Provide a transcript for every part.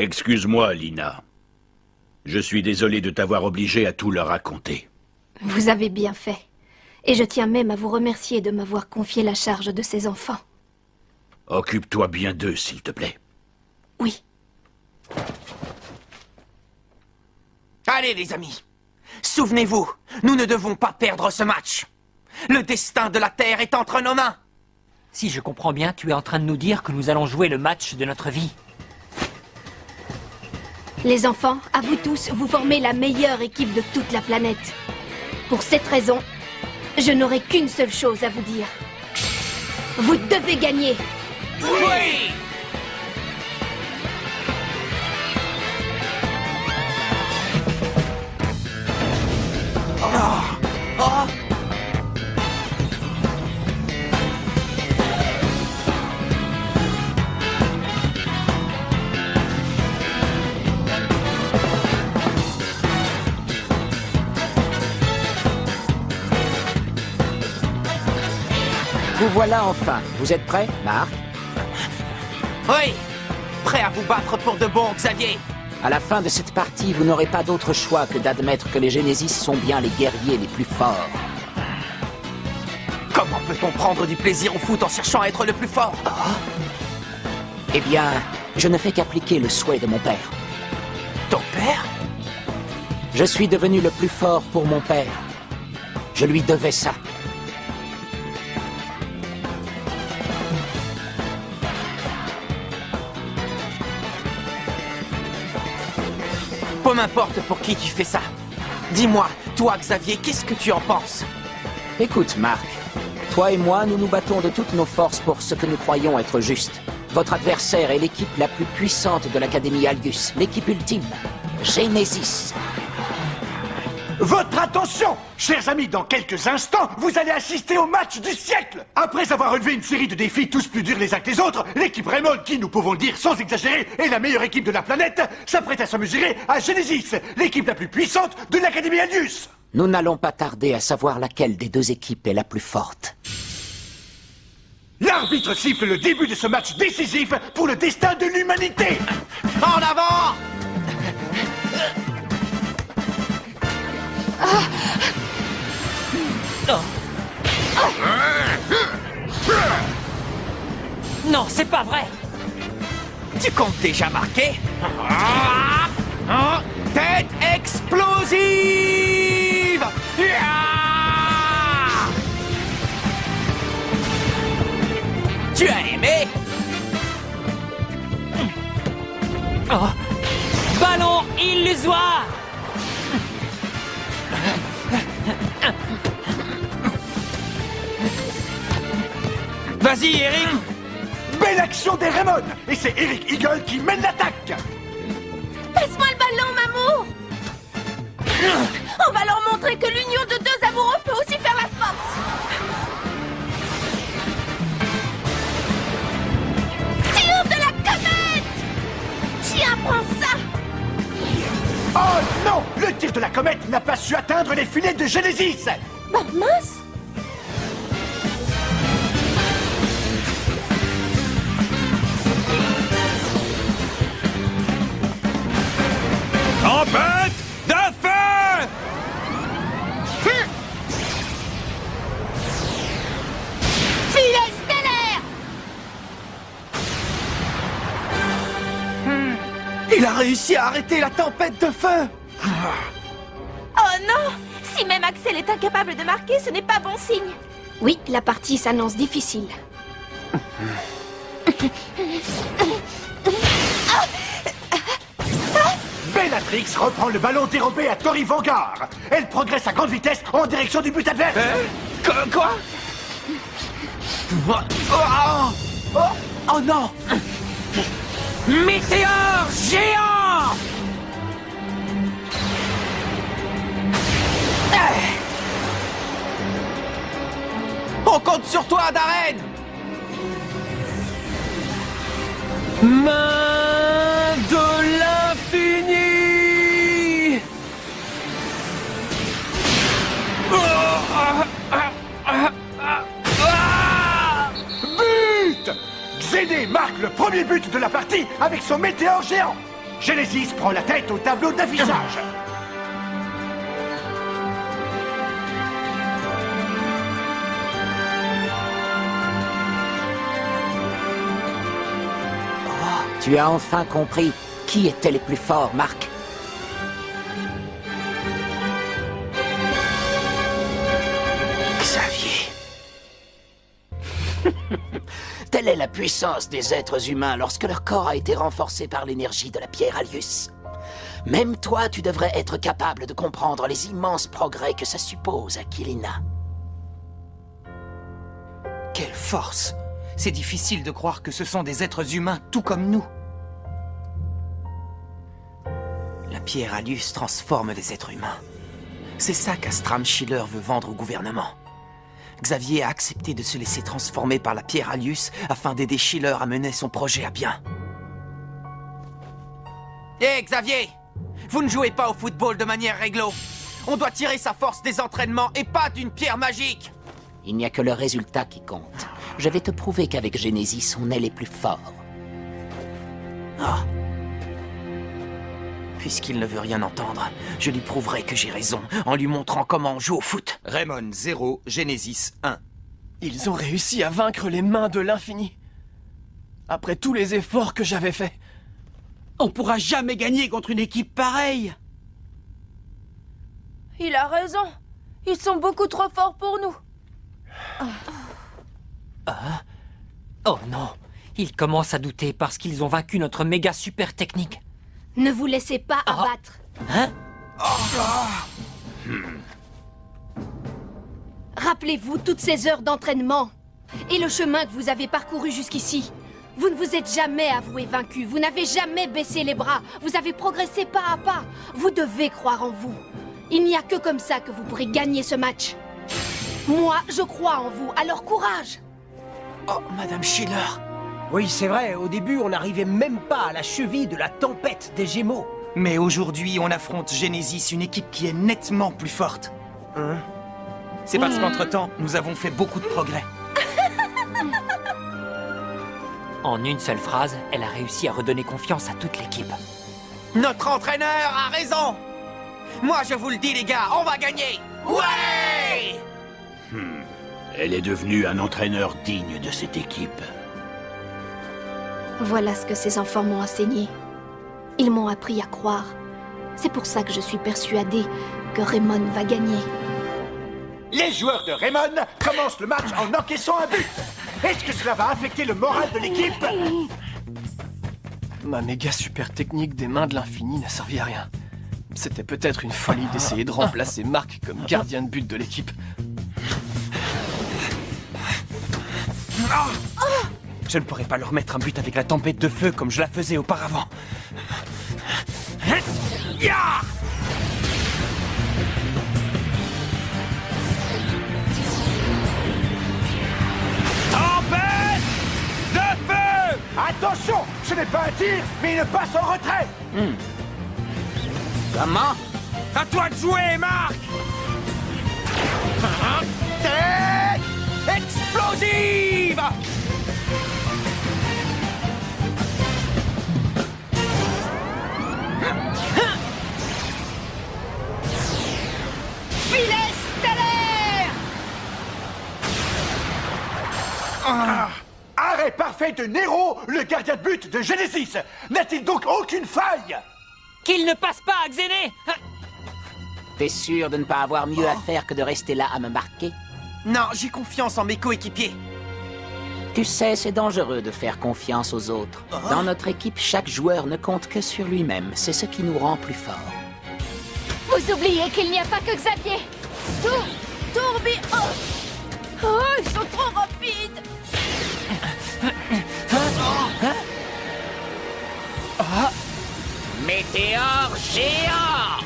Excuse-moi, Lina. Je suis désolé de t'avoir obligé à tout leur raconter. Vous avez bien fait. Et je tiens même à vous remercier de m'avoir confié la charge de ces enfants. Occupe-toi bien d'eux, s'il te plaît. Oui. Allez, les amis. Souvenez-vous, nous ne devons pas perdre ce match. Le destin de la Terre est entre nos mains. Si je comprends bien, tu es en train de nous dire que nous allons jouer le match de notre vie. Les enfants, à vous tous, vous formez la meilleure équipe de toute la planète. Pour cette raison, je n'aurai qu'une seule chose à vous dire. Vous devez gagner. Oui! Vous voilà enfin. Vous êtes prêts, Marc? Oui! Prêt à vous battre pour de bon, Xavier! À la fin de cette partie, vous n'aurez pas d'autre choix que d'admettre que les Genesis sont bien les guerriers les plus forts. Comment peut-on prendre du plaisir au foot en cherchant à être le plus fort? Eh bien, je ne fais qu'appliquer le souhait de mon père. Ton père? Je suis devenu le plus fort pour mon père. Je lui devais ça. Peu m'importe pour qui tu fais ça. Dis-moi, toi, Xavier, qu'est-ce que tu en penses? Écoute, Marc. Toi et moi, nous nous battons de toutes nos forces pour ce que nous croyons être juste. Votre adversaire est l'équipe la plus puissante de l'Académie Algus. L'équipe ultime. Genesis. Votre attention! Chers amis, dans quelques instants, vous allez assister au match du siècle! Après avoir relevé une série de défis tous plus durs les uns que les autres, l'équipe Raymond, qui, nous pouvons le dire sans exagérer, est la meilleure équipe de la planète, s'apprête à se mesurer à Genesis, l'équipe la plus puissante de l'Académie Algus! Nous n'allons pas tarder à savoir laquelle des deux équipes est la plus forte. L'arbitre siffle le début de ce match décisif pour le destin de l'humanité! En avant! Non, c'est pas vrai! Tu comptes déjà marquer? Tête explosive! Tu as aimé? Oh. Ballon illusoire! Vas-y, Eric! Belle action des Raymond! Et c'est Eric Eagle qui mène l'attaque! Passe-moi le ballon, Mamou! On va leur montrer que l'union de deux amoureux peut aussi faire la force! Tir de la comète! Tiens, prends ça! Oh non! Le tir de la comète n'a pas su atteindre les filets de Genesis! Bah mince! Tempête de feu! Filet stellaire! Il a réussi à arrêter la tempête de feu! Oh non! Si même Axel est incapable de marquer, ce n'est pas bon signe. Oui, la partie s'annonce difficile. Bellatrix reprend le ballon dérobé à Tori Vanguard. Elle progresse à grande vitesse en direction du but adverse. Quoi? Oh non! Météore géant! On compte sur toi, Darren! Main de l'infini! But! Xéné marque le premier but de la partie avec son météore géant. Genesis prend la tête au tableau d'affichage. Tu as enfin compris qui étaient les plus forts, Mark. Xavier. Telle est la puissance des êtres humains lorsque leur corps a été renforcé par l'énergie de la pierre Alius. Même toi, tu devrais être capable de comprendre les immenses progrès que ça suppose, Aquilina. Quelle force! C'est difficile de croire que ce sont des êtres humains tout comme nous. La pierre Alius transforme les êtres humains. C'est ça qu'Astram Schiller veut vendre au gouvernement. Xavier a accepté de se laisser transformer par la pierre Alius afin d'aider Schiller à mener son projet à bien. Hé, Xavier! Vous ne jouez pas au football de manière réglo. On doit tirer sa force des entraînements et pas d'une pierre magique. Il n'y a que le résultat qui compte. Je vais te prouver qu'avec Genesis, on est les plus forts. Ah. Puisqu'il ne veut rien entendre, je lui prouverai que j'ai raison en lui montrant comment on joue au foot. Raymond 0, Genesis 1. Ils ont réussi à vaincre les mains de l'infini. Après tous les efforts que j'avais faits. On pourra jamais gagner contre une équipe pareille. Il a raison. Ils sont beaucoup trop forts pour nous. Oh non, ils commencent à douter parce qu'ils ont vaincu notre méga super technique. Ne vous laissez pas abattre. Hein? Rappelez-vous toutes ces heures d'entraînement et le chemin que vous avez parcouru jusqu'ici. Vous ne vous êtes jamais avoué vaincu, vous n'avez jamais baissé les bras, vous avez progressé pas à pas. Vous devez croire en vous. Il n'y a que comme ça que vous pourrez gagner ce match. Moi, je crois en vous, alors courage! Oh, Madame Schiller. Oui, c'est vrai, au début, on n'arrivait même pas à la cheville de la tempête des Gémeaux. Mais aujourd'hui, on affronte Genesis, une équipe qui est nettement plus forte. C'est parce qu'entre-temps, nous avons fait beaucoup de progrès. En une seule phrase, elle a réussi à redonner confiance à toute l'équipe. Notre entraîneur a raison! Moi, je vous le dis, les gars, on va gagner! Ouais! Elle est devenue un entraîneur digne de cette équipe. Voilà ce que ces enfants m'ont enseigné. Ils m'ont appris à croire. C'est pour ça que je suis persuadée que Raymond va gagner. Les joueurs de Raymond commencent le match en encaissant un but. Est-ce que cela va affecter le moral de l'équipe? Ma méga super technique des mains de l'infini n'a servi à rien. C'était peut-être une folie d'essayer de remplacer Mark comme gardien de but de l'équipe. Je ne pourrais pas leur mettre un but avec la tempête de feu comme je la faisais auparavant. Tempête de feu! Attention, ce n'est pas un tir, mais une passe en retrait. Comment? À toi de jouer, Marc! Tête explosive! Filet stellaire! Arrêt parfait de Nero, le gardien de but de Genesis. N'a-t-il donc aucune faille? Qu'il ne passe pas à Xéné! T'es sûr de ne pas avoir mieux à faire que de rester là à me marquer? Non, j'ai confiance en mes coéquipiers. Tu sais, c'est dangereux de faire confiance aux autres. Dans notre équipe, chaque joueur ne compte que sur lui-même. C'est ce qui nous rend plus forts. Vous oubliez qu'il n'y a pas que Xavier. Oh, ils sont trop rapides. Météore géant!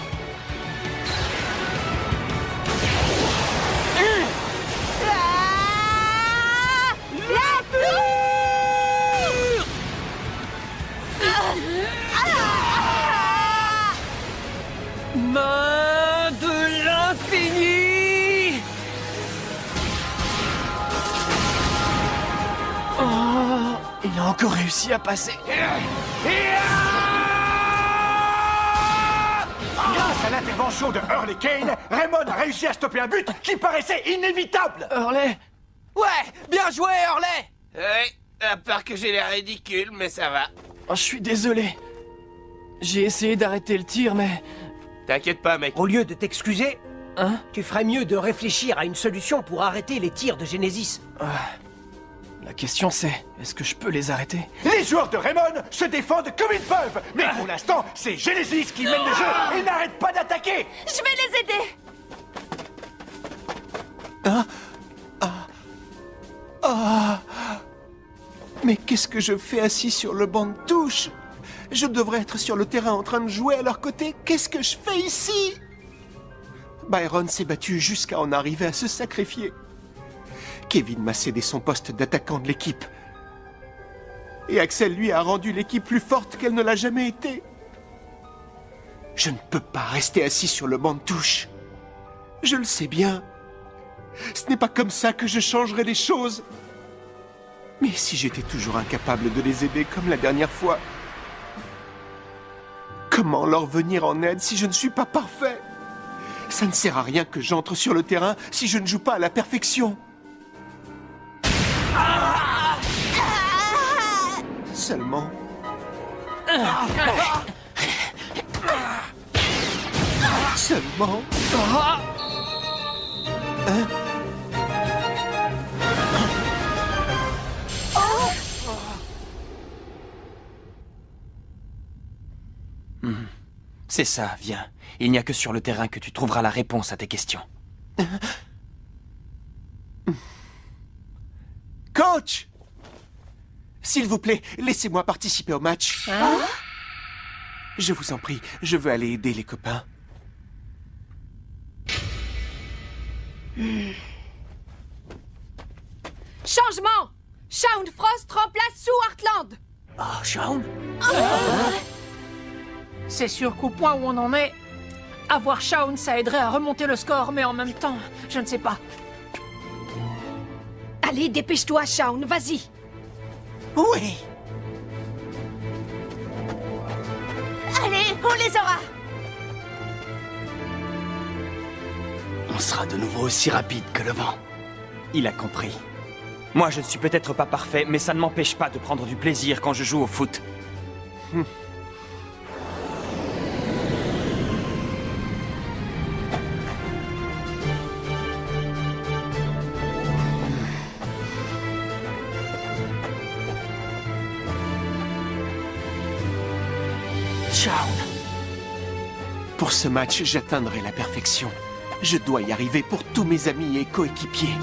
Main de l'infini! Oh, il a encore réussi à passer. Grâce à l'intervention de Hurley Kane, Raymond a réussi à stopper un but qui paraissait inévitable. Hurley! Ouais, bien joué, Hurley! Ouais, à part que j'ai l'air ridicule, mais ça va. Oh, je suis désolé. J'ai essayé d'arrêter le tir, mais... T'inquiète pas, mec. Au lieu de t'excuser, Hein? tu ferais mieux de réfléchir à une solution pour arrêter les tirs de Genesis. La question c'est, est-ce que je peux les arrêter? Les joueurs de Raymond se défendent comme ils peuvent. Mais pour l'instant, c'est Genesis qui mène le jeu et n'arrête pas d'attaquer. Je vais les aider. Mais qu'est-ce que je fais assis sur le banc de touche? Je devrais être sur le terrain en train de jouer à leur côté. Qu'est-ce que je fais ici? Byron s'est battu jusqu'à en arriver à se sacrifier. Kevin m'a cédé son poste d'attaquant de l'équipe. Et Axel, lui, a rendu l'équipe plus forte qu'elle ne l'a jamais été. Je ne peux pas rester assis sur le banc de touche. Je le sais bien. Ce n'est pas comme ça que je changerai les choses. Mais si j'étais toujours incapable de les aider comme la dernière fois, comment leur venir en aide si je ne suis pas parfait? Ça ne sert à rien que j'entre sur le terrain si je ne joue pas à la perfection. Seulement... Seulement... Hein? C'est ça, viens. Il n'y a que sur le terrain que tu trouveras la réponse à tes questions. Coach! S'il vous plaît, laissez-moi participer au match. Je vous en prie, je veux aller aider les copains. Changement! Shaun Frost remplace Sue Heartland. Oh, Shaun? C'est sûr qu'au point où on en est, avoir Shaun, ça aiderait à remonter le score, mais en même temps, je ne sais pas. Allez, dépêche-toi, Shaun, vas-y. Oui! Allez, on les aura. On sera de nouveau aussi rapide que le vent. Il a compris. Moi, je ne suis peut-être pas parfait, mais ça ne m'empêche pas de prendre du plaisir quand je joue au foot. Shaun. Pour ce match, j'atteindrai la perfection. Je dois y arriver pour tous mes amis et coéquipiers.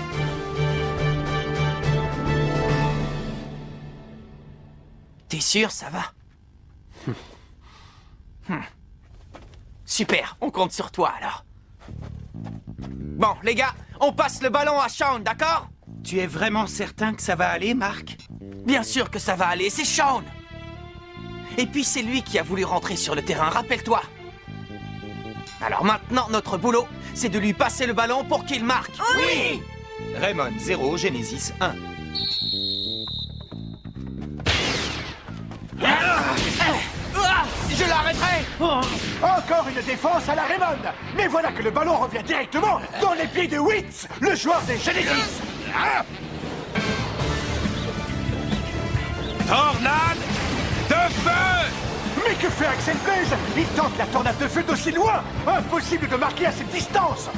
T'es sûr, ça va? Super, on compte sur toi alors. Bon, les gars, on passe le ballon à Shaun, d'accord? Tu es vraiment certain que ça va aller, Marc? Bien sûr que ça va aller, c'est Shaun. Et puis c'est lui qui a voulu rentrer sur le terrain, rappelle-toi. Alors maintenant, notre boulot, c'est de lui passer le ballon pour qu'il marque. Oui! Raymond 0, Genesis 1. Je l'arrêterai! Encore une défense à la Raymond. Mais voilà que le ballon revient directement dans les pieds de Witz, le joueur des Genesis. Tornade de feu! Mais que fait Axel Blaze? Il tente la tornade de feu d'aussi loin. Impossible de marquer à cette distance.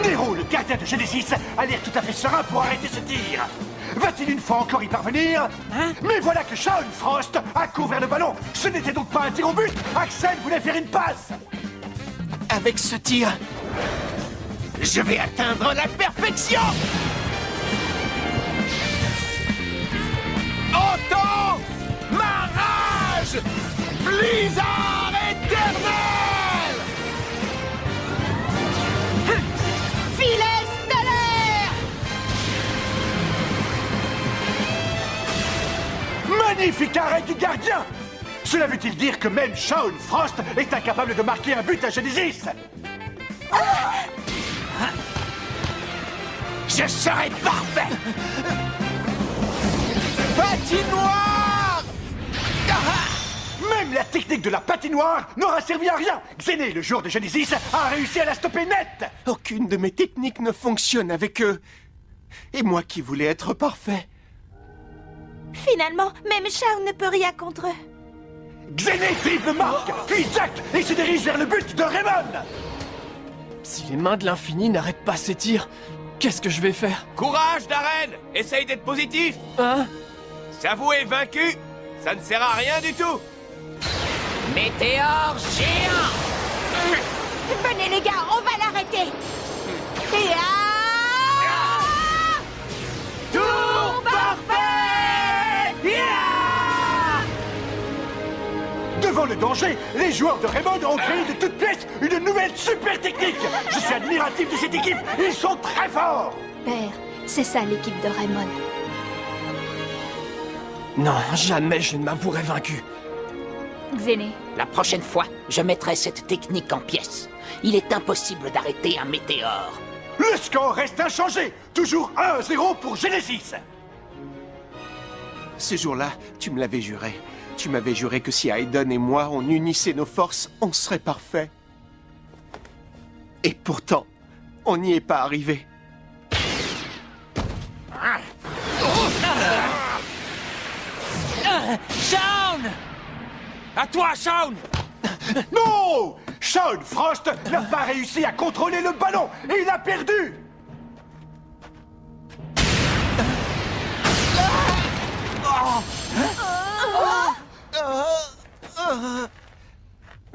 Nero, le gardien de Genesis, a l'air tout à fait serein pour arrêter ce tir. Va-t-il une fois encore y parvenir? Mais voilà que Shaun Frost a couvert le ballon. Ce n'était donc pas un tir au but. Axel voulait faire une passe. Avec ce tir, Je vais atteindre la perfection! Entends ma rage! Blizzard éternel! Filet stellaire! Magnifique arrêt du gardien. Cela veut-il dire que même Shaun Frost est incapable de marquer un but à Genesis? Je serai parfait! Patinoire! Mais Même la technique de la patinoire n'aura servi à rien. Xéné, le joueur de Genesis, a réussi à la stopper net. Aucune de mes techniques ne fonctionne avec eux. Et moi qui voulais être parfait. Finalement, même Shaun ne peut rien contre eux. Xéné dribble Mark, puis Jack, et se dirige vers le but de Raymond. Si les mains de l'infini n'arrêtent pas ces tirs, qu'est-ce que je vais faire? Courage, Darren! Essaye d'être positif! Hein? S'avouer vaincu, ça ne sert à rien du tout! Météore géant! Venez les gars, on va l'arrêter. Et Tour parfait! Devant le danger, les joueurs de Raymond ont créé de toutes pièces une nouvelle super technique. Je suis admiratif de cette équipe, ils sont très forts. Père, c'est ça l'équipe de Raymond. Non, jamais je ne m'avouerai vaincu. Xéné. La prochaine fois, je mettrai cette technique en pièces. Il est impossible d'arrêter un météore. Le score reste inchangé, toujours 1-0 pour Genesis. Ce jour-là, tu me l'avais juré. Tu m'avais juré que si Aiden et moi, on unissait nos forces, on serait parfait. Et pourtant, on n'y est pas arrivé. Shaun! À toi, Shaun! Non! Shaun Frost n'a pas réussi à contrôler le ballon et il a perdu!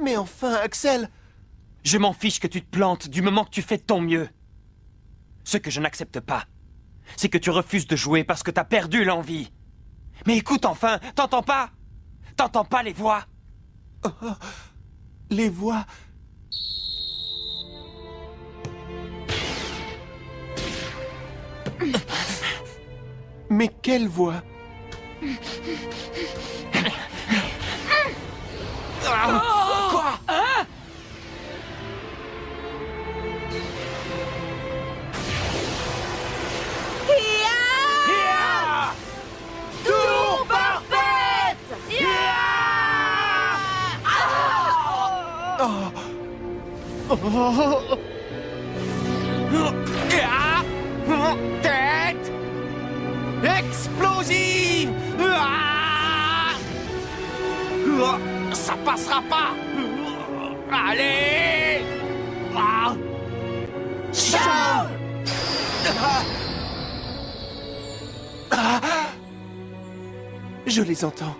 Mais enfin, Axel, Je m'en fiche que tu te plantes du moment que tu fais de ton mieux. Ce que je n'accepte pas, c'est que tu refuses de jouer parce que t'as perdu l'envie. Mais écoute enfin, t'entends pas? T'entends pas les voix? les voix... Mais quelle voix? Quoi? Hein? Tour parfaite! Tête explosive! Ça passera pas! Allez! Shaun! Je les entends.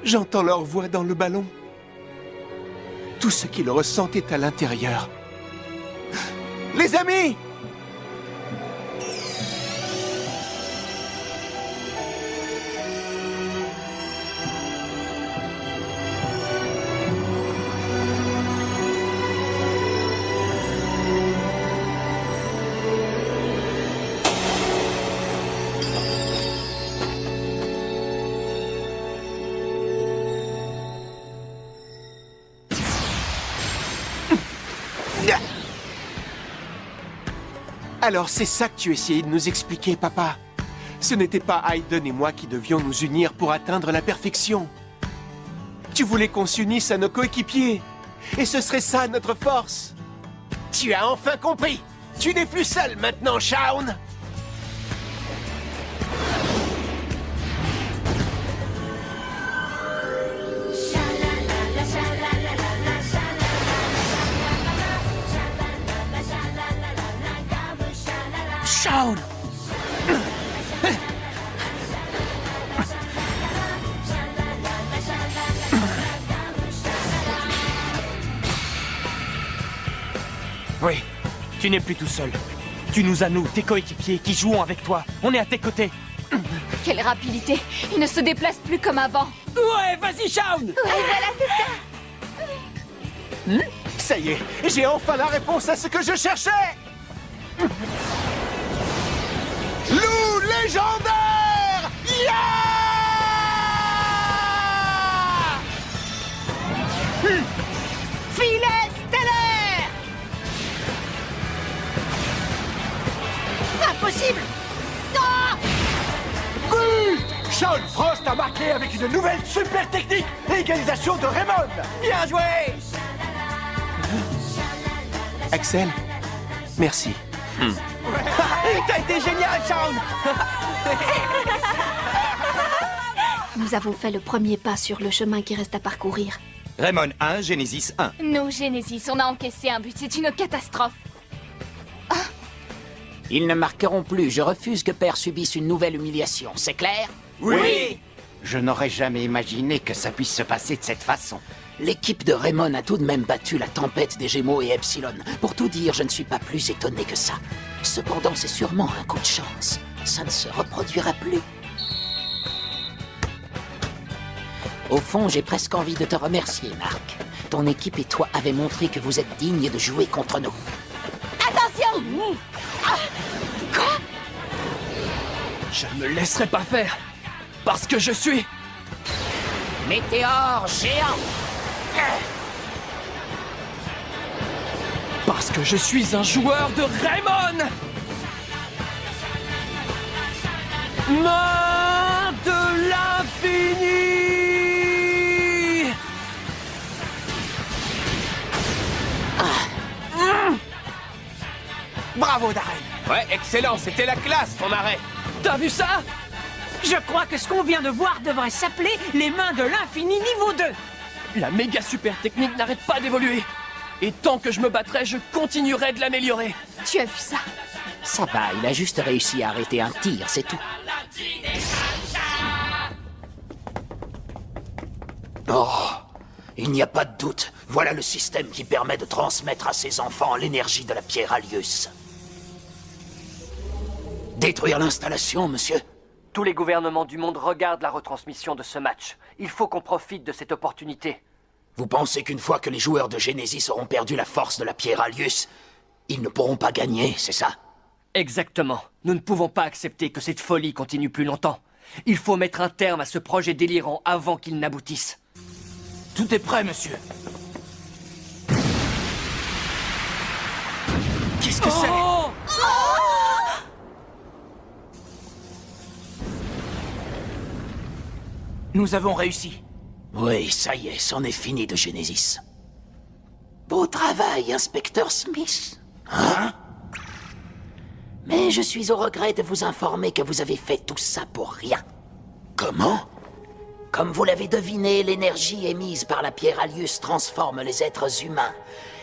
J'entends leur voix dans le ballon. Tout ce qu'ils ressentent est à l'intérieur. Les amis! Alors c'est ça que tu essayais de nous expliquer, papa. Ce n'était pas Aiden et moi qui devions nous unir pour atteindre la perfection. Tu voulais qu'on s'unisse à nos coéquipiers. Et ce serait ça notre force. Tu as enfin compris. Tu n'es plus seul maintenant, Shaun. Shaun! Oui, tu n'es plus tout seul. Tu nous as, nous, tes coéquipiers, qui jouons avec toi. On est à tes côtés. Quelle rapidité! Il ne se déplace plus comme avant. Ouais, vas-y, Shaun! Et voilà, c'est ça! Ça y est, j'ai enfin la réponse à ce que je cherchais. Loup légendaire! Filet stellaire! Impossible! But! Shaun Frost a marqué avec une nouvelle super technique. Égalisation de Raymond. Bien joué! Axel, merci. T'as été génial, Shaun! Nous avons fait le premier pas sur le chemin qui reste à parcourir. Raymond 1, Genesis 1. Nous, Genesis, on a encaissé un but. C'est une catastrophe. Ils ne marqueront plus. Je refuse que Père subisse une nouvelle humiliation. C'est clair? Oui! Je n'aurais jamais imaginé que ça puisse se passer de cette façon. L'équipe de Raymond a tout de même battu la tempête des Gémeaux et Epsilon. Pour tout dire, je ne suis pas plus étonné que ça. Cependant, c'est sûrement un coup de chance. Ça ne se reproduira plus. Au fond, j'ai presque envie de te remercier, Marc. Ton équipe et toi avez montré que vous êtes dignes de jouer contre nous. Attention! Quoi? Je ne me laisserai pas faire. Parce que je suis... Météore géant! Parce que je suis un joueur de Raymond! Main de l'infini! Bravo, Darren! Ouais, excellent, c'était la classe, ton arrêt. T'as vu ça? Je crois que ce qu'on vient de voir devrait s'appeler les mains de l'infini niveau 2. La méga super technique n'arrête pas d'évoluer. Et tant que je me battrai, je continuerai de l'améliorer. Tu as vu ça? Ça va, il a juste réussi à arrêter un tir, c'est tout. Oh, il n'y a pas de doute. Voilà le système qui permet de transmettre à ses enfants l'énergie de la pierre Alius. Détruire l'installation, monsieur? Tous les gouvernements du monde regardent la retransmission de ce match. Il faut qu'on profite de cette opportunité. Vous pensez qu'une fois que les joueurs de Genesis auront perdu la force de la pierre Alius, ils ne pourront pas gagner, c'est ça? Exactement. Nous ne pouvons pas accepter que cette folie continue plus longtemps. Il faut mettre un terme à ce projet délirant avant qu'il n'aboutisse. Tout est prêt, monsieur. Qu'est-ce que c'est? Nous avons réussi. Oui, ça y est, c'en est fini de Genesis. Beau travail, inspecteur Smith. Hein? Mais je suis au regret de vous informer que vous avez fait tout ça pour rien. Comment? Comme vous l'avez deviné, l'énergie émise par la pierre Alius transforme les êtres humains.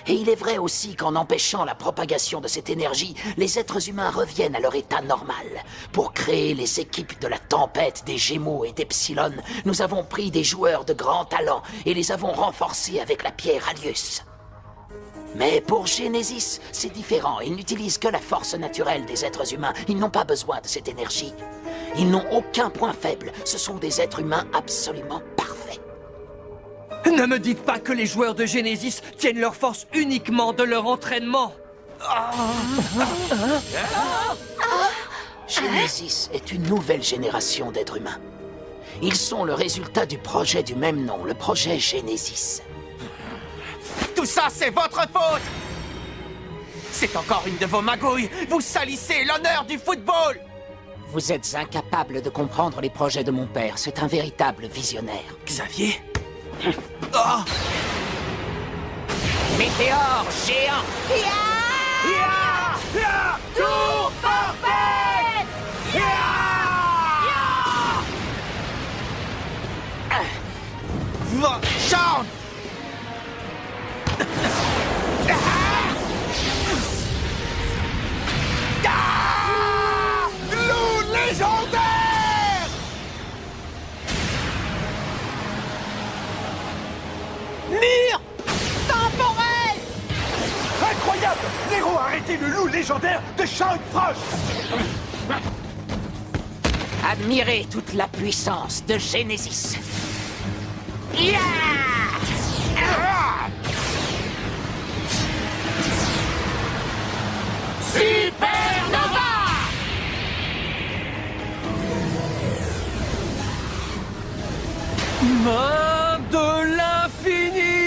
Et il est vrai aussi qu'en empêchant la propagation de cette énergie, les êtres humains reviennent à leur état normal. Pour créer les équipes de la tempête, des Gémeaux et d'Epsilon, nous avons pris des joueurs de grand talent et les avons renforcés avec la pierre Alius. Mais pour Genesis, c'est différent. Ils n'utilisent que la force naturelle des êtres humains. Ils n'ont pas besoin de cette énergie. Ils n'ont aucun point faible. Ce sont des êtres humains absolument parfaits. Ne me dites pas que les joueurs de Genesis tiennent leur force uniquement de leur entraînement. Genesis est une nouvelle génération d'êtres humains. Ils sont le résultat du projet du même nom, le projet Genesis. Tout ça, c'est votre faute! C'est encore une de vos magouilles! Vous salissez l'honneur du football! Vous êtes incapable de comprendre les projets de mon père. C'est un véritable visionnaire. Xavier? Oh! Météore géant! Tour parfait! Shaun! Loup légendaire! Mur temporel! Incroyable! Nero a arrêté le loup légendaire de Shaun Frost! Admirez toute la puissance de Genesis. Supernova! Main de l'infini!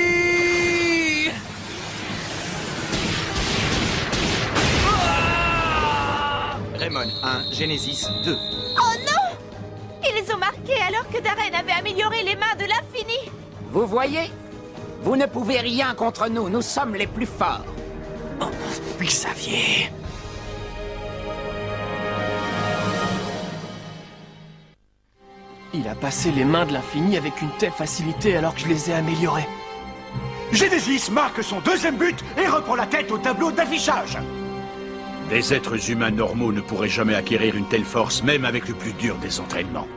Raymond 1, Genesis 2. Oh non! Ils les ont marqués! remarqué alors que Darren avait amélioré les mains de l'infini? Vous voyez? Vous ne pouvez rien contre nous, nous sommes les plus forts. Oh, Xavier... Il a passé les mains de l'infini avec une telle facilité alors que je les ai améliorées. Genesis marque son deuxième but et reprend la tête au tableau d'affichage. Des êtres humains normaux ne pourraient jamais acquérir une telle force, même avec le plus dur des entraînements.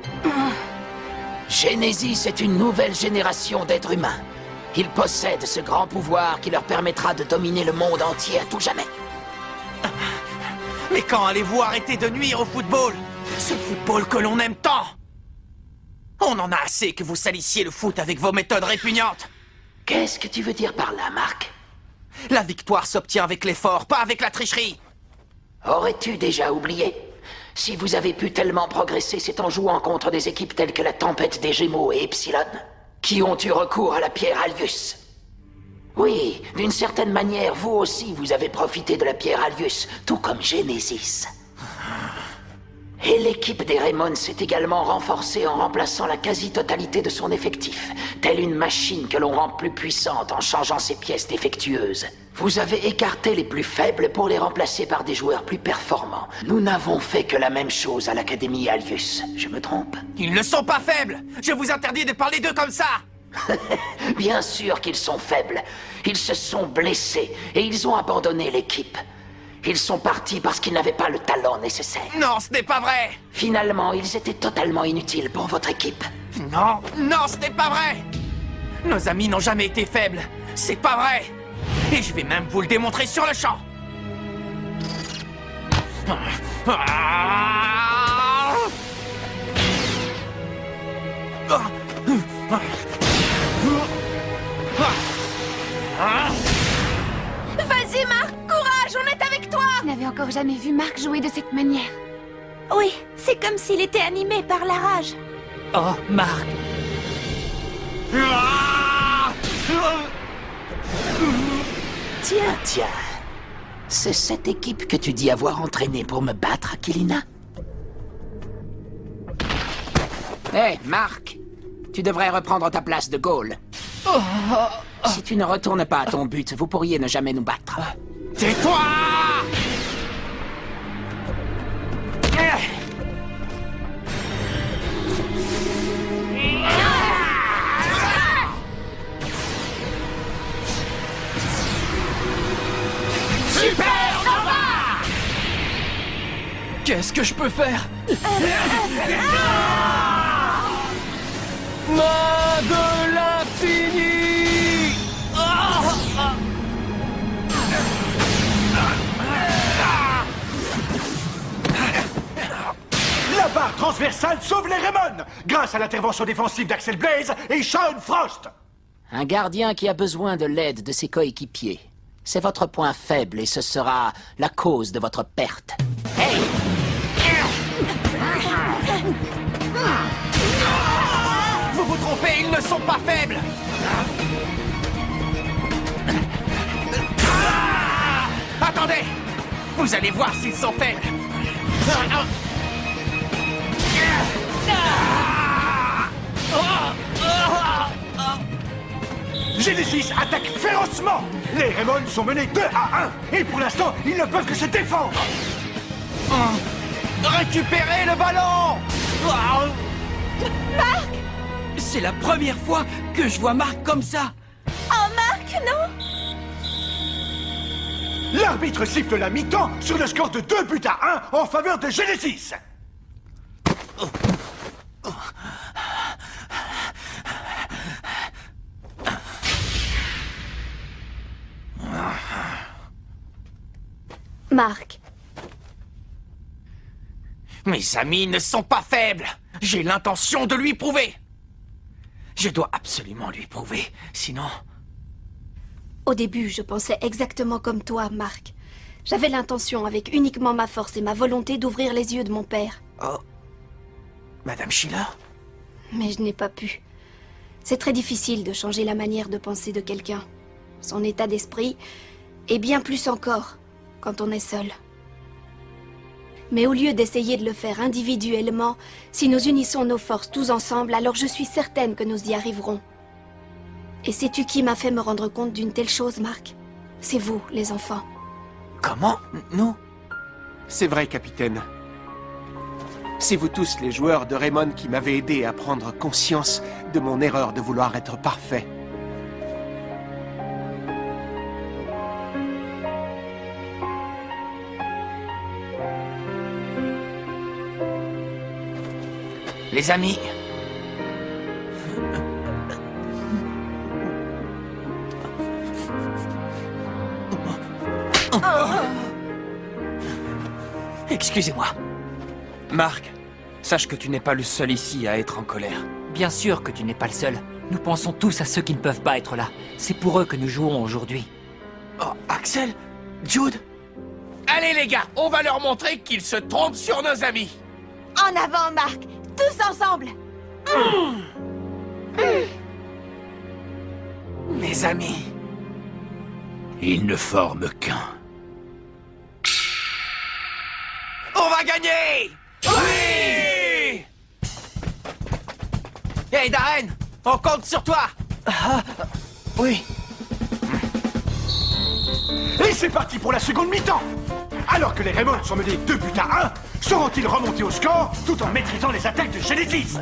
Genesis est une nouvelle génération d'êtres humains. Ils possèdent ce grand pouvoir qui leur permettra de dominer le monde entier à tout jamais. Mais quand allez-vous arrêter de nuire au football? Ce football que l'on aime tant! On en a assez que vous salissiez le foot avec vos méthodes répugnantes. Qu'est-ce que tu veux dire par là, Marc? La victoire s'obtient avec l'effort, pas avec la tricherie. Aurais-tu déjà oublié? Si vous avez pu tellement progresser, c'est en jouant contre des équipes telles que la Tempête des Gémeaux et Epsilon, qui ont eu recours à la pierre Alius. Oui, d'une certaine manière, vous aussi, vous avez profité de la pierre Alius, tout comme Genesis. Et l'équipe des Raymond s'est également renforcée en remplaçant la quasi-totalité de son effectif, telle une machine que l'on rend plus puissante en changeant ses pièces défectueuses. Vous avez écarté les plus faibles pour les remplacer par des joueurs plus performants. Nous n'avons fait que la même chose à l'Académie Alius. Je me trompe? Ils ne sont pas faibles! Je vous interdis de parler d'eux comme ça! Bien sûr qu'ils sont faibles. Ils se sont blessés et ils ont abandonné l'équipe. Ils sont partis parce qu'ils n'avaient pas le talent nécessaire. Non, ce n'est pas vrai! Finalement, ils étaient totalement inutiles pour votre équipe. Non, non, ce n'est pas vrai! Nos amis n'ont jamais été faibles. C'est pas vrai! Et je vais même vous le démontrer sur le champ! Vas-y, Marc, courage, on est avec toi! Je n'avais encore jamais vu Marc jouer de cette manière. Oui, c'est comme s'il était animé par la rage. Oh, Marc! Tiens. C'est cette équipe que tu dis avoir entraînée pour me battre, Aquilina? Hé, Marc! Tu devrais reprendre ta place de goal. Si tu ne retournes pas à ton but, vous pourriez ne jamais nous battre. Tais-toi! Super Nova! Qu'est-ce que je peux faire? Main de l'infini! La barre transversale sauve les Raymond grâce à l'intervention défensive d'Axel Blaze et Shaun Frost. Un gardien qui a besoin de l'aide de ses coéquipiers. C'est votre point faible et ce sera la cause de votre perte. Hey! Vous vous trompez, ils ne sont pas faibles! Attendez! Vous allez voir s'ils sont faibles! Genesis attaque férocement. Les Raymond sont menés 2-1. Et pour l'instant, ils ne peuvent que se défendre. Récupérez le ballon! Marc! C'est la première fois que je vois Marc comme ça. Oh, Marc, non! L'arbitre siffle la mi-temps sur le score de 2-1 en faveur de Genesis. Marc. Mes amis ne sont pas faibles. J'ai l'intention de lui prouver. Je dois absolument lui prouver, sinon... Au début, je pensais exactement comme toi, Marc. J'avais l'intention, avec uniquement ma force et ma volonté, d'ouvrir les yeux de mon père. Oh... Madame Schiller? Mais je n'ai pas pu. C'est très difficile de changer la manière de penser de quelqu'un. Son état d'esprit, et bien plus encore, quand on est seul. Mais au lieu d'essayer de le faire individuellement, si nous unissons nos forces tous ensemble, alors je suis certaine que nous y arriverons. Et sais-tu qui m'a fait me rendre compte d'une telle chose, Marc? C'est vous, les enfants. Comment? Nous? C'est vrai, capitaine. C'est vous tous, les joueurs de Raymond, qui m'avez aidé à prendre conscience de mon erreur de vouloir être parfait. Les amis... Excusez-moi. Marc, sache que tu n'es pas le seul ici à être en colère. Bien sûr que tu n'es pas le seul. Nous pensons tous à ceux qui ne peuvent pas être là. C'est pour eux que nous jouons aujourd'hui. Oh, Axel? Jude? Allez les gars, on va leur montrer qu'ils se trompent sur nos amis. En avant, Marc! Tous ensemble! Mes amis... Ils ne forment qu'un. On va gagner! Oui! Hey Darren, on compte sur toi! Oui. Et c'est parti pour la seconde mi-temps. Alors que les Raymond sont menés 2 buts à 1, sauront-ils remonter au score tout en maîtrisant les attaques de Genesis?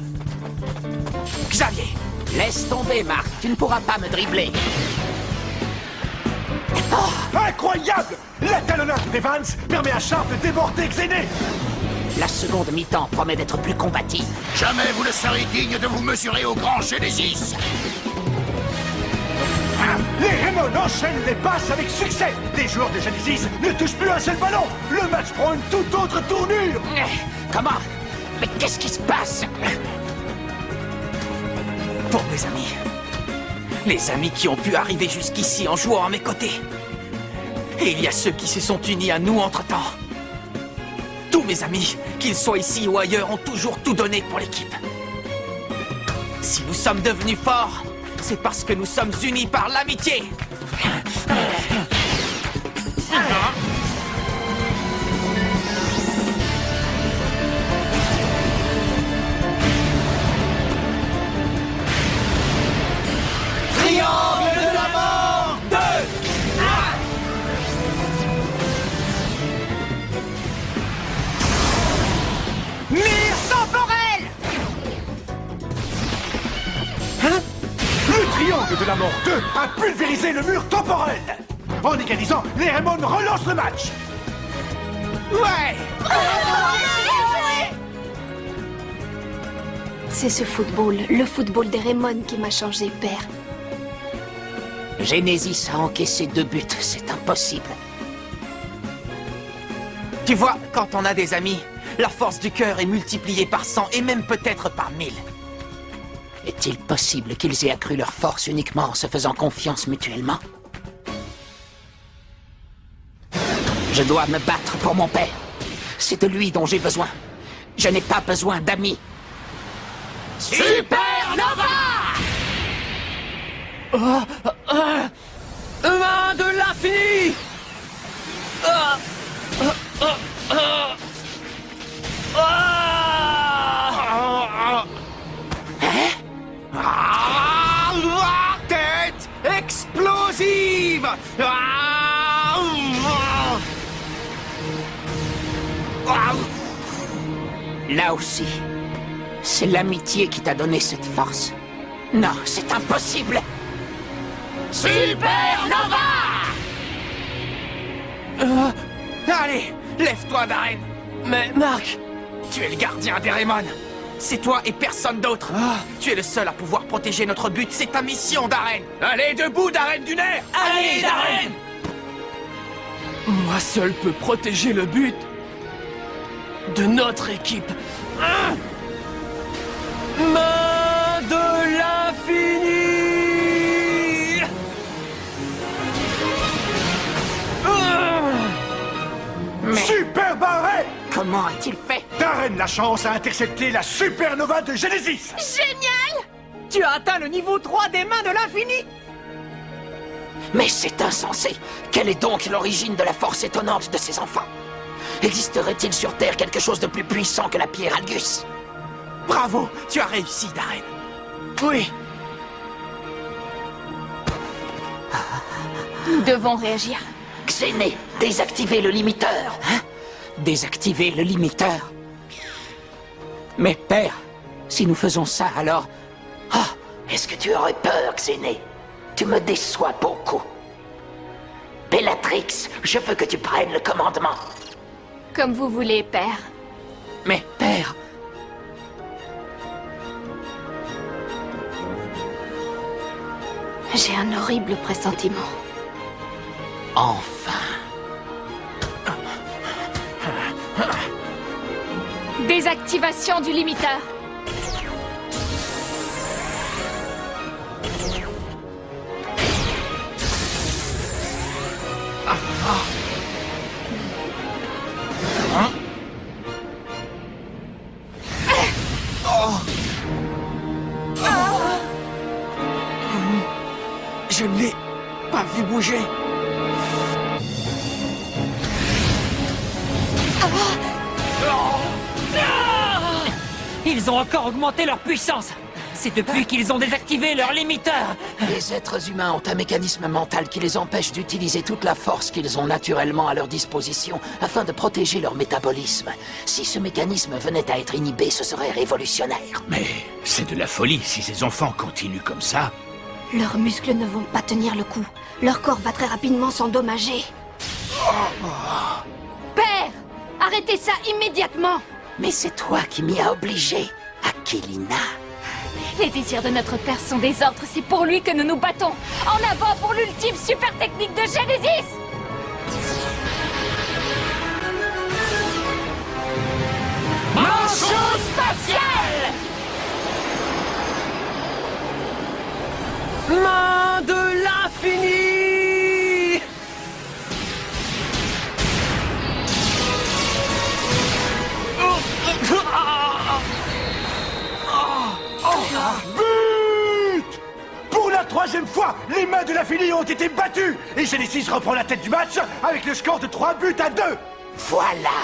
Xavier! Laisse tomber, Marc. Tu ne pourras pas me dribbler. Oh, incroyable! La talonnade d'Evans permet à Sharp de déborder Xéné. La seconde mi-temps promet d'être plus combative. Jamais vous ne serez digne de vous mesurer au grand Genesis. Les Raymond enchaînent les passes avec succès. Les joueurs de Genesis ne touchent plus un seul ballon. Le match prend une toute autre tournure. Comment? Mais qu'est-ce qui se passe? Pour mes amis. Les amis qui ont pu arriver jusqu'ici en jouant à mes côtés. Et il y a ceux qui se sont unis à nous entre-temps. Tous mes amis, qu'ils soient ici ou ailleurs, ont toujours tout donné pour l'équipe. Si nous sommes devenus forts, c'est parce que nous sommes unis par l'amitié. Triangle de la mort 2! Mur temporel! Hein? Le triangle de la mort 2 a pulvérisé le mur temporel. En égalisant, les Raymond relancent le match. Ouais! C'est ce football, le football des Raymond qui m'a changé, père. Genesis a encaissé 2 buts. C'est impossible. Tu vois, quand on a des amis, la force du cœur est multipliée par 100 et même peut-être par 1000. Est-il possible qu'ils aient accru leur force uniquement en se faisant confiance mutuellement? Je dois me battre pour mon père. C'est de lui dont j'ai besoin. Je n'ai pas besoin d'amis. Supernova! Main de l'infini! Tête explosive! Là aussi, c'est l'amitié qui t'a donné cette force. Non, c'est impossible. Supernova! Allez, lève-toi, Darren. Mais Marc, tu es le gardien des Raymond. C'est toi et personne d'autre. Tu es le seul à pouvoir protéger notre but. C'est ta mission, Darren. Allez, debout, Darren Dunaire! Allez, Darren! moi seul peux protéger le but de notre équipe. Main de l'infini! Super barré! Comment a-t-il fait? Darren Lachance a intercepté la supernova de Genesis. Génial! Tu as atteint le niveau 3 des mains de l'infini! Mais c'est insensé. Quelle est donc l'origine de la force étonnante de ces enfants? Existerait-il sur Terre quelque chose de plus puissant que la pierre Algus? Bravo, tu as réussi, Darren. Oui. Nous devons réagir. Xéné, désactivez le limiteur. Hein? Désactiver le limiteur? Mais père, si nous faisons ça, alors... Ah, est-ce que tu aurais peur, Xéné? Tu me déçois beaucoup. Bellatrix, je veux que tu prennes le commandement. Comme vous voulez, père. Mais père... J'ai un horrible pressentiment. Enfin. Désactivation du limiteur. Je ne l'ai pas vu bouger. Ils ont encore augmenté leur puissance. C'est depuis qu'ils ont désactivé leur limiteur. Les êtres humains ont un mécanisme mental qui les empêche d'utiliser toute la force qu'ils ont naturellement à leur disposition afin de protéger leur métabolisme. Si ce mécanisme venait à être inhibé, ce serait révolutionnaire. Mais c'est de la folie si ces enfants continuent comme ça. Leurs muscles ne vont pas tenir le coup. Leur corps va très rapidement s'endommager. Père! Arrêtez ça immédiatement! Mais c'est toi qui m'y as obligé, Aquilina. Les désirs de notre père sont des ordres, c'est pour lui que nous nous battons. En avant pour l'ultime super technique de Genesis! Manchot spatial! Main de l'infini! But! Pour la troisième fois, les mains de l'infini ont été battues et Genesis reprend la tête du match avec le score de 3-2. Voilà.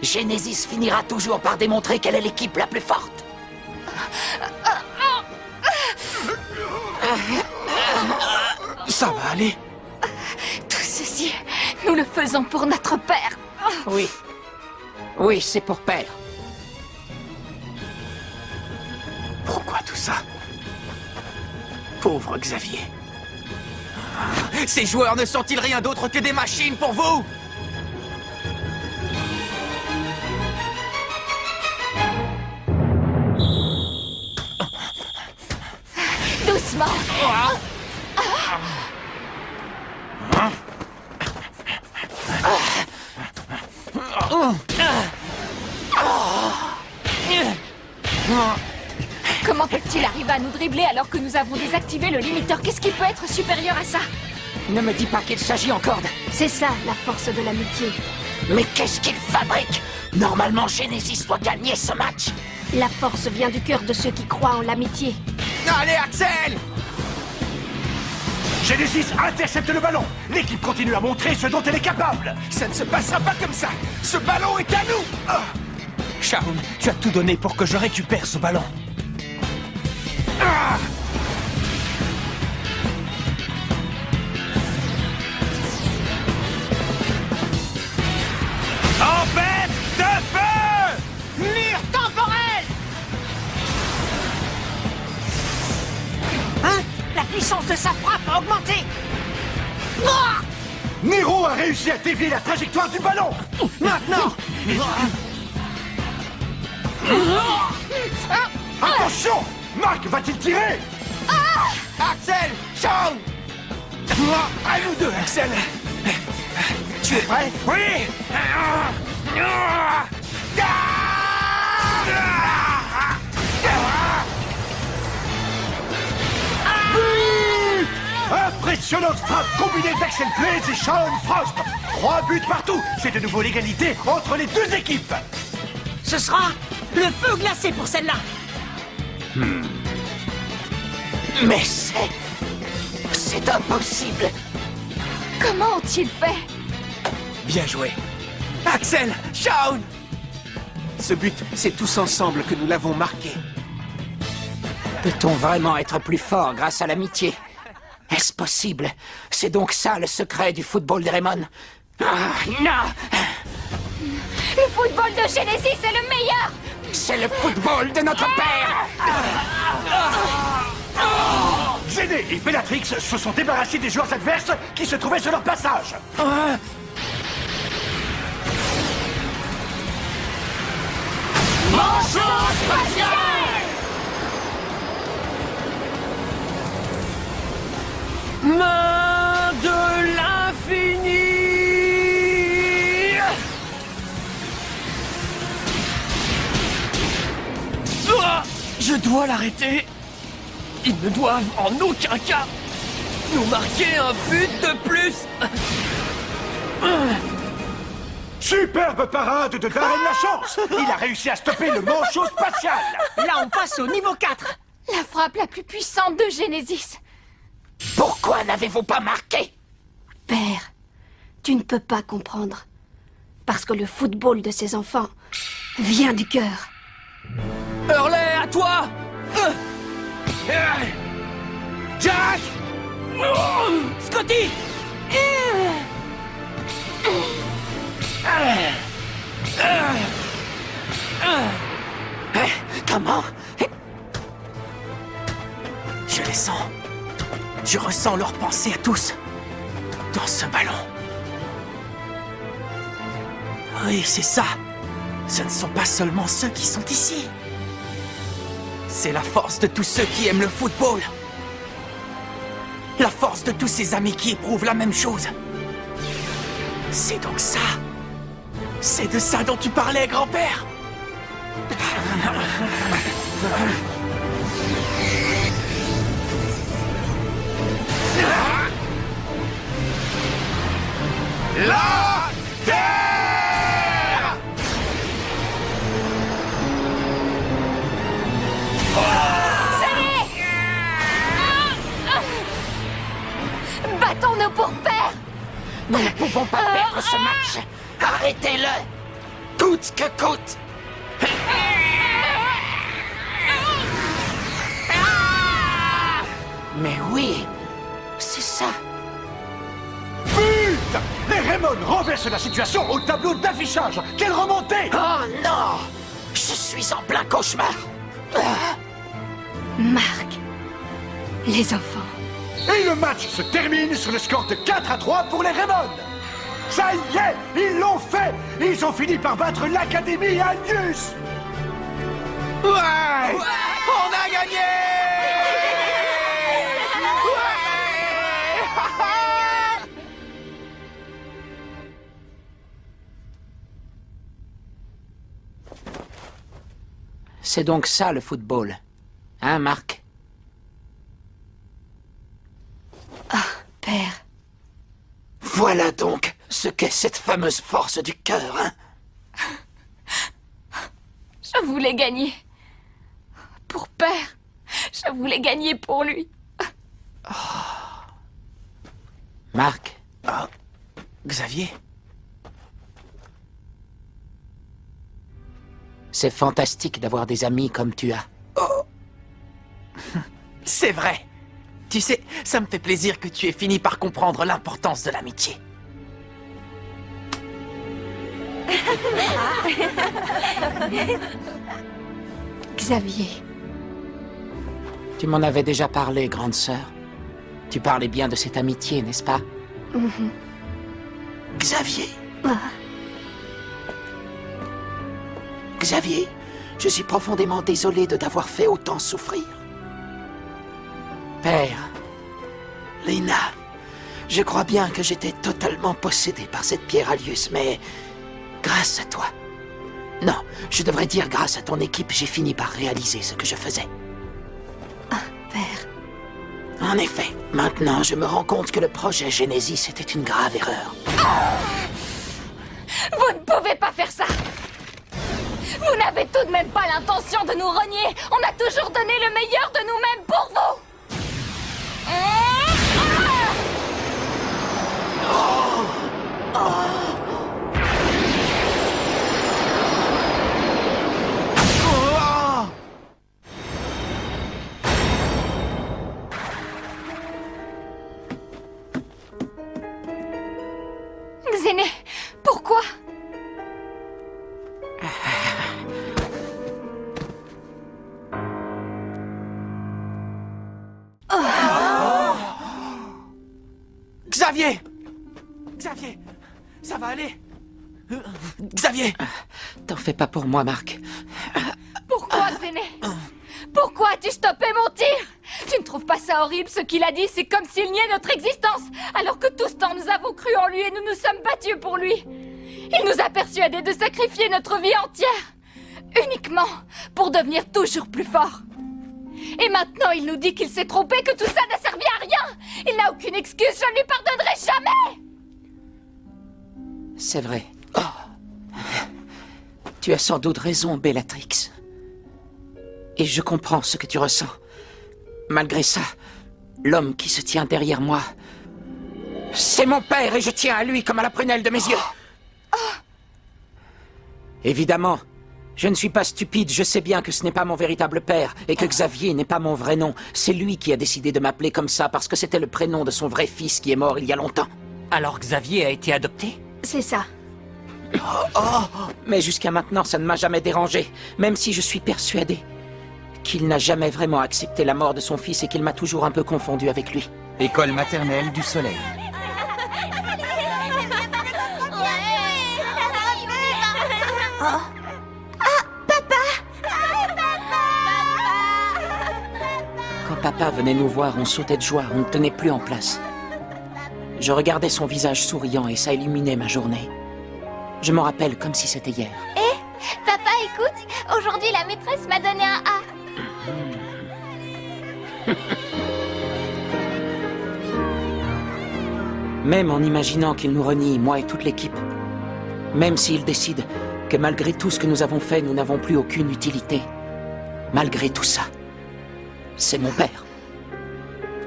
Genesis finira toujours par démontrer qu'elle est l'équipe la plus forte. Ça va aller. Tout ceci, nous le faisons pour notre père. Oui. Oui, c'est pour père. Pourquoi tout ça? Pauvre Xavier. Ces joueurs ne sont-ils rien d'autre que des machines pour vous? Doucement. Comment peut-il arriver à nous dribbler alors que nous avons désactivé le limiteur? Qu'est-ce qui peut être supérieur à ça? Ne me dis pas qu'il s'agit encore de... C'est ça, la force de l'amitié. Mais qu'est-ce qu'il fabrique? Normalement, Genesis doit gagner ce match. La force vient du cœur de ceux qui croient en l'amitié. Allez, Axel! Genesis intercepte le ballon. L'équipe continue à montrer ce dont elle est capable. Ça ne se passera pas comme ça. Ce ballon est à nous. Shaun, tu as tout donné pour que je récupère ce ballon. Tempête de feu! Mur temporel! Hein? La puissance de sa frappe a augmenté! Nero a réussi à dévier la trajectoire du ballon. Maintenant! Attention! Marc va-t-il tirer? Axel! Shaun! À nous deux, Axel! Tu es prêt? Oui! But! Impressionnante frappe combinée d'Axel Blades et Shaun Frost. 3 buts partout. C'est de nouveau l'égalité entre les deux équipes. Ce sera le feu glacé pour celle-là! Mais c'est impossible. Comment ont-ils fait? Bien joué. Axel! Shaun! Ce but, c'est tous ensemble que nous l'avons marqué. Peut-on vraiment être plus fort grâce à l'amitié? Est-ce possible? C'est donc ça le secret du football des Raymond? Ah, non! Le football de Genesis est le meilleur! C'est le football de notre père! Zéné et Bellatrix se sont débarrassés des joueurs adverses qui se trouvaient sur leur passage. Manchot spatial! Main de l'infini! Ah, je dois l'arrêter. Ils ne doivent en aucun cas nous marquer un but de plus. Superbe parade de Darren Lachance. Il a réussi à stopper le manchot spatial. Là, on passe au niveau 4. La frappe la plus puissante de Genesis. Pourquoi n'avez-vous pas marqué? Père, tu ne peux pas comprendre. Parce que le football de ces enfants vient du cœur. Hurley, à toi! Jack! Scotty! Comment? Je les sens. Je ressens leurs pensées à tous. Dans ce ballon. Oui, c'est ça. Ce ne sont pas seulement ceux qui sont ici. C'est la force de tous ceux qui aiment le football. La force de tous ces amis qui éprouvent la même chose. C'est donc ça. C'est de ça dont tu parlais, grand-père. La terre! Battons-nous pour père! Nous ne pouvons pas perdre ce match. Arrêtez-le. Coûte que coûte. Mais oui, c'est ça. But! Les Raymond renversent la situation au tableau d'affichage. Quelle remontée! Oh non! Je suis en plein cauchemar. Marc, les enfants. Et le match se termine sur le score de 4-3 pour les Raymond. Ça y est, ils l'ont fait. Ils ont fini par battre l'Académie Albius. Ouais! On a gagné! C'est donc ça le football. Hein, Marc? Ah, père. Voilà donc ce qu'est cette fameuse force du cœur, hein? Je voulais gagner. Pour père. Je voulais gagner pour lui. Marc? Xavier? C'est fantastique d'avoir des amis comme tu as. Oh. C'est vrai. Tu sais, ça me fait plaisir que tu aies fini par comprendre l'importance de l'amitié. Xavier. Tu m'en avais déjà parlé, grande sœur. Tu parlais bien de cette amitié, n'est-ce pas? Xavier. Xavier, je suis profondément désolé de t'avoir fait autant souffrir. Père, Lena, je crois bien que j'étais totalement possédé par cette pierre Alius, mais grâce à toi. Non, je devrais dire grâce à ton équipe, j'ai fini par réaliser ce que je faisais. Père. En effet, maintenant je me rends compte que le projet Genesis était une grave erreur. Vous ne pouvez pas faire ça! Vous n'avez tout de même pas l'intention de nous renier! On a toujours donné le meilleur de nous-mêmes pour vous! Allez Xavier T'en fais pas pour moi, Marc. Pourquoi, Xéné? Pourquoi as-tu stoppé mon tir? Tu ne trouves pas ça horrible? Ce qu'il a dit, c'est comme s'il niait notre existence, alors que tout ce temps nous avons cru en lui et nous nous sommes battus pour lui. Il nous a persuadés de sacrifier notre vie entière, uniquement pour devenir toujours plus fort. Et maintenant, il nous dit qu'il s'est trompé, que tout ça n'a servi à rien. Il n'a aucune excuse, je ne lui pardonnerai jamais. C'est vrai. Tu as sans doute raison, Bellatrix. Et je comprends ce que tu ressens. Malgré ça, l'homme qui se tient derrière moi, c'est mon père et je tiens à lui comme à la prunelle de mes yeux. Évidemment, je ne suis pas stupide, je sais bien que ce n'est pas mon véritable père et que Xavier n'est pas mon vrai nom. C'est lui qui a décidé de m'appeler comme ça parce que c'était le prénom de son vrai fils qui est mort il y a longtemps. Alors Xavier a été adopté? C'est ça. Mais jusqu'à maintenant, ça ne m'a jamais dérangé, même si je suis persuadé qu'il n'a jamais vraiment accepté la mort de son fils et qu'il m'a toujours un peu confondu avec lui. École maternelle du soleil. Quand papa venait nous voir, on sautait de joie, on ne tenait plus en place. Je regardais son visage souriant et ça illuminait ma journée. Je m'en rappelle comme si c'était hier. Papa, écoute, aujourd'hui la maîtresse m'a donné un A. Même en imaginant qu'il nous renie, moi et toute l'équipe, même s'il décide que malgré tout ce que nous avons fait, nous n'avons plus aucune utilité, malgré tout ça, c'est mon père.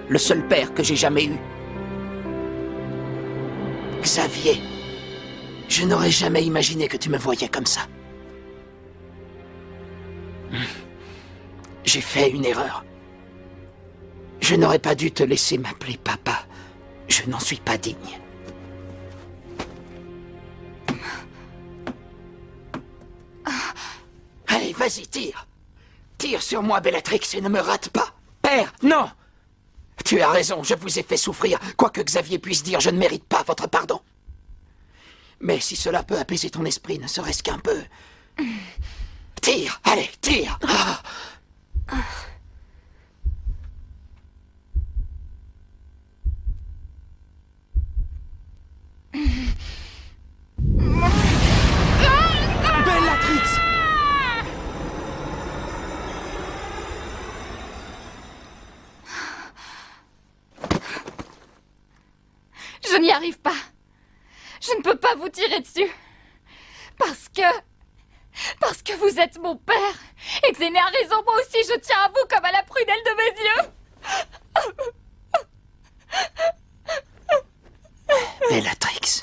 Le seul père que j'ai jamais eu. Xavier, je n'aurais jamais imaginé que tu me voyais comme ça. J'ai fait une erreur. Je n'aurais pas dû te laisser m'appeler papa. Je n'en suis pas digne. Allez, vas-y, tire. Tire sur moi, Bellatrix, et ne me rate pas. Père, non! Tu as raison, je vous ai fait souffrir. Quoi que Xavier puisse dire, je ne mérite pas votre pardon. Mais si cela peut apaiser ton esprit, ne serait-ce qu'un peu... Tire, allez, tire. Bellatrix! Je n'y arrive pas. Je ne peux pas vous tirer dessus. Parce que vous êtes mon père. Et Xéné a raison, moi aussi je tiens à vous comme à la prunelle de mes yeux. Bellatrix.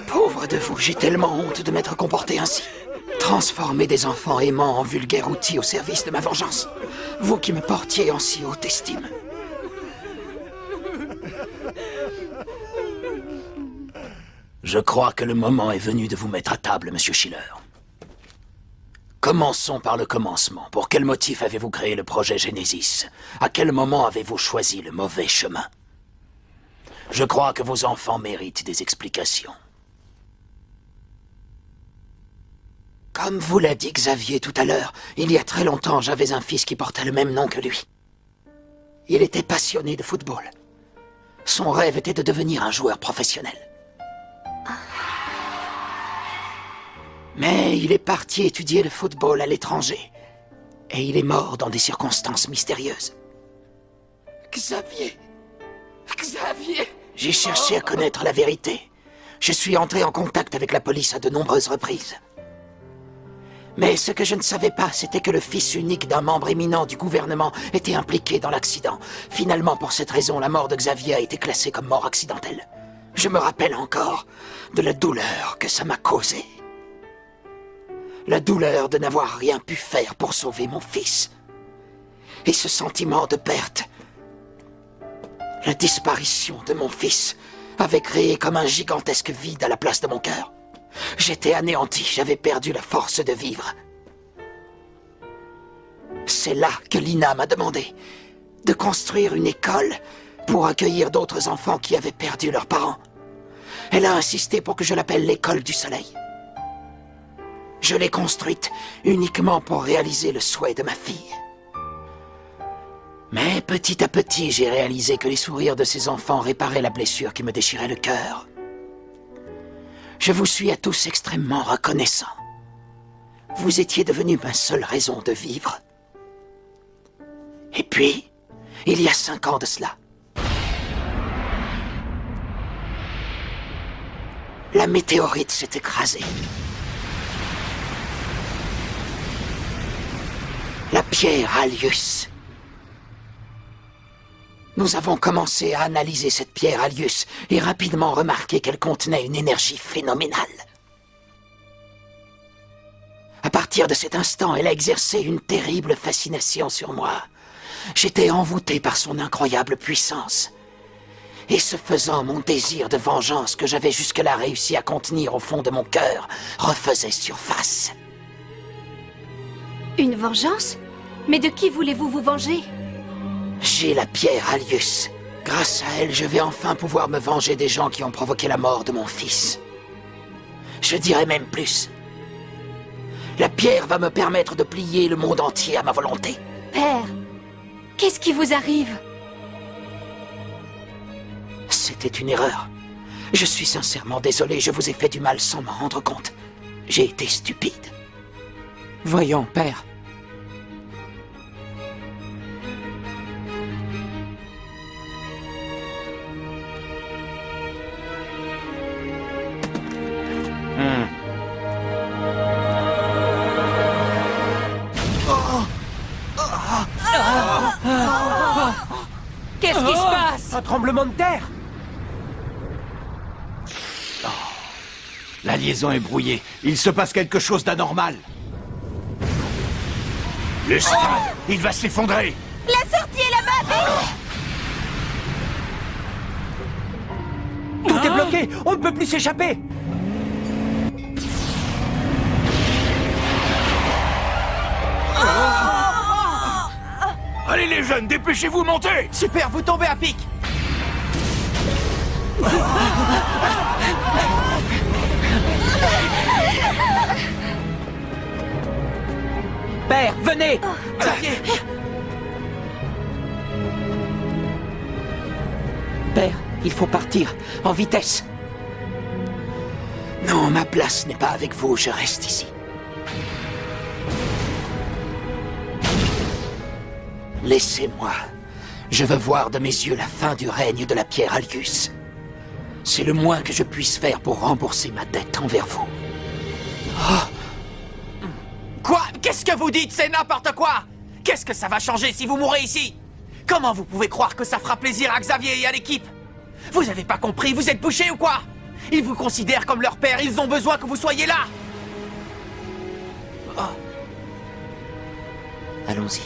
Pauvre de vous, j'ai tellement honte de m'être comporté ainsi. Transformer des enfants aimants en vulgaires outils au service de ma vengeance. Vous qui me portiez en si haute estime. Je crois que le moment est venu de vous mettre à table, Monsieur Schiller. Commençons par le commencement. Pour quel motif avez-vous créé le projet Genesis? À quel moment avez-vous choisi le mauvais chemin? Je crois que vos enfants méritent des explications. Comme vous l'a dit Xavier tout à l'heure, il y a très longtemps, j'avais un fils qui portait le même nom que lui. Il était passionné de football. Son rêve était de devenir un joueur professionnel. Mais il est parti étudier le football à l'étranger. Et il est mort dans des circonstances mystérieuses. Xavier! Xavier! J'ai cherché à connaître la vérité. Je suis entré en contact avec la police à de nombreuses reprises. Mais ce que je ne savais pas, c'était que le fils unique d'un membre éminent du gouvernement était impliqué dans l'accident. Finalement, pour cette raison, la mort de Xavier a été classée comme mort accidentelle. Je me rappelle encore de la douleur que ça m'a causée. La douleur de n'avoir rien pu faire pour sauver mon fils. Et ce sentiment de perte. La disparition de mon fils avait créé comme un gigantesque vide à la place de mon cœur. J'étais anéanti, j'avais perdu la force de vivre. C'est là que Lina m'a demandé de construire une école pour accueillir d'autres enfants qui avaient perdu leurs parents. Elle a insisté pour que je l'appelle l'école du soleil. Je l'ai construite uniquement pour réaliser le souhait de ma fille. Mais petit à petit, j'ai réalisé que les sourires de ces enfants réparaient la blessure qui me déchirait le cœur. Je vous suis à tous extrêmement reconnaissant. Vous étiez devenus ma seule raison de vivre. Et puis, il y a 5 ans de cela, la météorite s'est écrasée. La pierre Allius. Nous avons commencé à analyser cette pierre Allius et rapidement remarqué qu'elle contenait une énergie phénoménale. À partir de cet instant, elle a exercé une terrible fascination sur moi. J'étais envoûté par son incroyable puissance. Et ce faisant, mon désir de vengeance que j'avais jusque-là réussi à contenir au fond de mon cœur refaisait surface. Une vengeance? Mais de qui voulez-vous vous venger? J'ai la pierre Allius. Grâce à elle, je vais enfin pouvoir me venger des gens qui ont provoqué la mort de mon fils. Je dirais même plus. La pierre va me permettre de plier le monde entier à ma volonté. Père, qu'est-ce qui vous arrive? C'était une erreur. Je suis sincèrement désolé, je vous ai fait du mal sans m'en rendre compte. J'ai été stupide. Voyons, père. Qu'est-ce qui se passe? Un tremblement de terre? La liaison est brouillée. Il se passe quelque chose d'anormal. Le stade, il va s'effondrer. La sortie est là-bas, Tout est bloqué. On ne peut plus s'échapper. Allez les jeunes, dépêchez-vous, montez! Super, vous tombez à pic! Père, venez! Xavier! Père, il faut partir, en vitesse. Non, ma place n'est pas avec vous, je reste ici. Laissez-moi. Je veux voir de mes yeux la fin du règne de la pierre Allius. C'est le moins que je puisse faire pour rembourser ma dette envers vous. Oh. Quoi? Qu'est-ce que vous dites? C'est n'importe quoi! Qu'est-ce que ça va changer si vous mourrez ici? Comment vous pouvez croire que ça fera plaisir à Xavier et à l'équipe? Vous avez pas compris? Vous êtes bouchés ou quoi? Ils vous considèrent comme leur père, ils ont besoin que vous soyez là! Oh. Allons-y,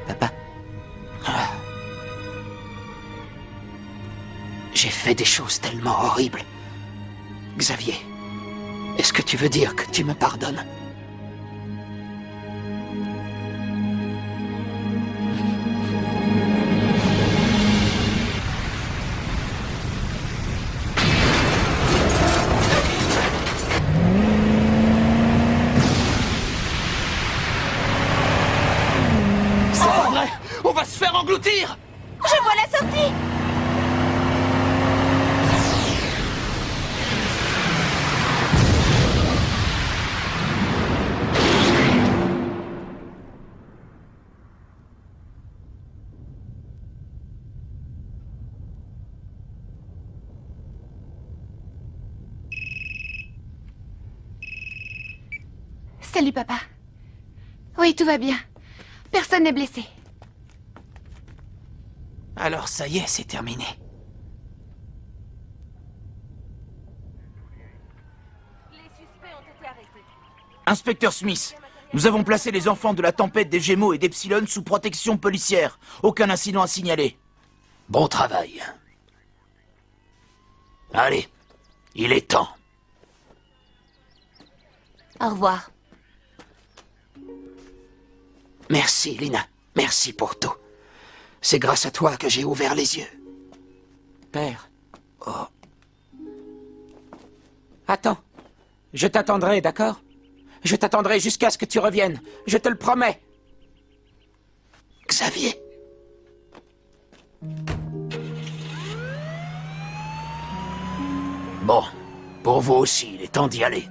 papa. J'ai fait des choses tellement horribles. Xavier, est-ce que tu veux dire que tu me pardonnes? C'est pas vrai! On va se faire engloutir! Je vois la sortie! Salut, papa. Oui, tout va bien. Personne n'est blessé. Alors ça y est, c'est terminé. Inspecteur Smith, nous avons placé les enfants de la tempête des Gémeaux et d'Epsilon sous protection policière. Aucun incident à signaler. Bon travail. Allez, il est temps. Au revoir. Merci, Lina. Merci pour tout. C'est grâce à toi que j'ai ouvert les yeux. j'espère. Oh. Attends. Je t'attendrai, d'accord? Je t'attendrai jusqu'à ce que tu reviennes. Je te le promets. Xavier. Bon, pour vous aussi, il est temps d'y aller.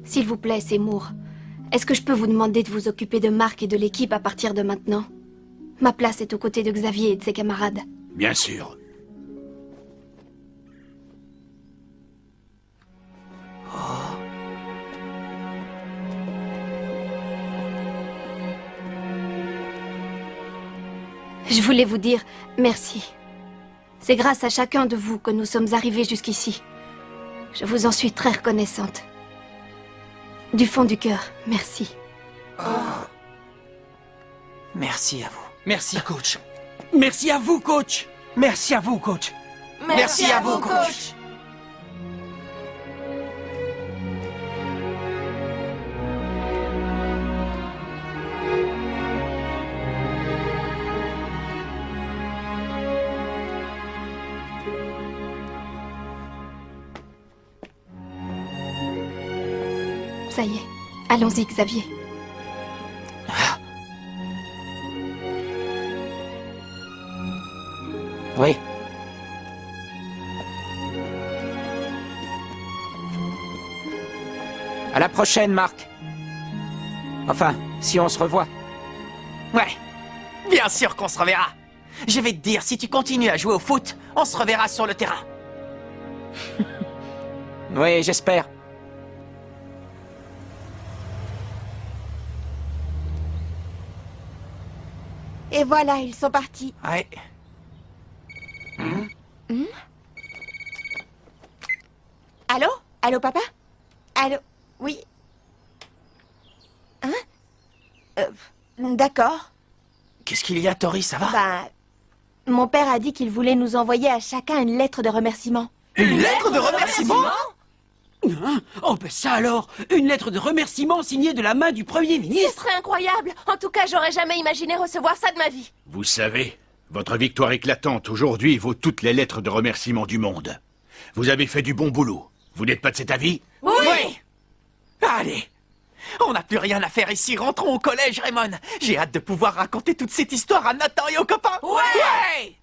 S'il vous plaît, Seymour, est-ce que je peux vous demander de vous occuper de Mark et de l'équipe à partir de maintenant? Ma place est aux côtés de Xavier et de ses camarades. Bien sûr. Je voulais vous dire merci. C'est grâce à chacun de vous que nous sommes arrivés jusqu'ici. Je vous en suis très reconnaissante. Du fond du cœur, merci. Merci à vous. Merci, coach. Merci à vous, coach. Merci à vous, coach. Merci à vous, coach. Ça y est, allons-y, Xavier. Oui. À la prochaine, Mark. Enfin, si on se revoit. Ouais, bien sûr qu'on se reverra. Je vais te dire, si tu continues à jouer au foot, on se reverra sur le terrain. Oui, j'espère. Et voilà, ils sont partis. Ouais. Allô? Allô, papa? Allô? Oui? Hein? D'accord. Qu'est-ce qu'il y a, Tori, ça va? Bah... Mon père a dit qu'il voulait nous envoyer à chacun une lettre de remerciement. Une lettre de remerciement? Hein? Oh, ben ça alors! Une lettre de remerciement signée de la main du Premier Ce ministre! serait incroyable. En tout cas, j'aurais jamais imaginé recevoir ça de ma vie. Vous savez, votre victoire éclatante aujourd'hui vaut toutes les lettres de remerciement du monde. Vous avez fait du bon boulot. Vous n'êtes pas de cet avis? Oui. Allez, on n'a plus rien à faire ici. Rentrons au collège, Raymond. J'ai hâte de pouvoir raconter toute cette histoire à Nathan et aux copains. Ouais.